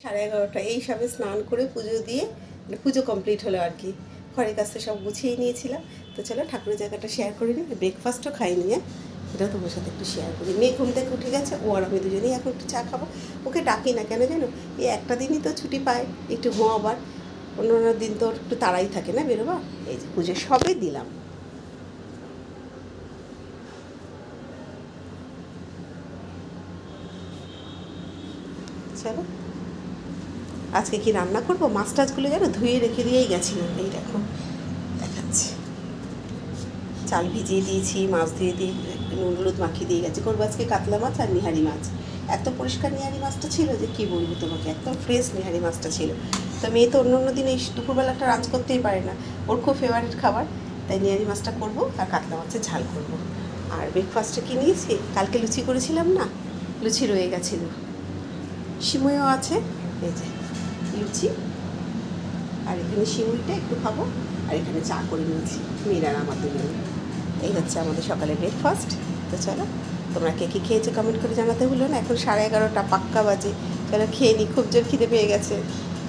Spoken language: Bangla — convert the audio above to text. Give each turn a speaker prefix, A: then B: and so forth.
A: 11:30 এই সবে স্নান করে পুজো দিয়ে পুজো কমপ্লিট হলো আর কি। ঘরের কাছে সব গুছিয়ে নিয়েছিলাম। তো চলো ঠাকুরের জায়গাটা শেয়ার করে নিই। ব্রেকফাস্টও খাইনি, এটাও তোমার সাথে একটু শেয়ার করি। মেয়ে ঘুম থেকে উঠে গেছে, ও আর আমি দুজনেই এখন একটু চা খাবো। ওকে ডাকি না কেন জানো, এই একটা দিনই তো ছুটি পায়, একটু ঘুমাবার। অন্য অন্য দিন তো একটু তাড়াই থাকে না বেরোবার। এই যে পুজো সবে দিলাম। চলো আজকে কি রান্না করবো, মাছ টাছগুলো জানো ধুয়ে রেখে দিয়েই গেছিলাম। এই দেখো দেখাচ্ছি, চাল ভিজিয়ে দিয়েছি, মাছ ধুয়ে দিয়ে নুন হলুদ মাখিয়ে দিয়ে গেছি। করবো আজকে কাতলা মাছ আর নিহারি মাছ। এত পরিষ্কার নিহারি মাছটা ছিল যে কী বলবো তোমাকে, একদম ফ্রেশ নিহারি মাছটা ছিল। তো মেয়ে তো অন্য অন্য দিন এই দুপুরবেলাটা রাজ করতেই পারে না, ওর খুব ফেভারিট খাবার। তাই নিহারি মাছটা করবো আর কাতলা মাছের ঝাল করবো। আর ব্রেকফাস্টে কি নিয়েছি, কালকে লুচি করেছিলাম না, লুচি রয়ে গেছিলো, সিমইও আছে। এই যে লুচি, আর এখানে সিমুইটা একটু খাবো, আর এখানে চা করে নিয়েছি মেয়েরা আমার দুজনে। এই হচ্ছে আমাদের সকালের ব্রেকফাস্ট। তো চলো তোমরা কে কী খেয়েছো কমেন্ট করে জানাতে ভুলো না। এখন 11:30 পাক্কা বাজে, চলো খেয়ে নিই, খুব জোর খিদে পেয়ে গেছে।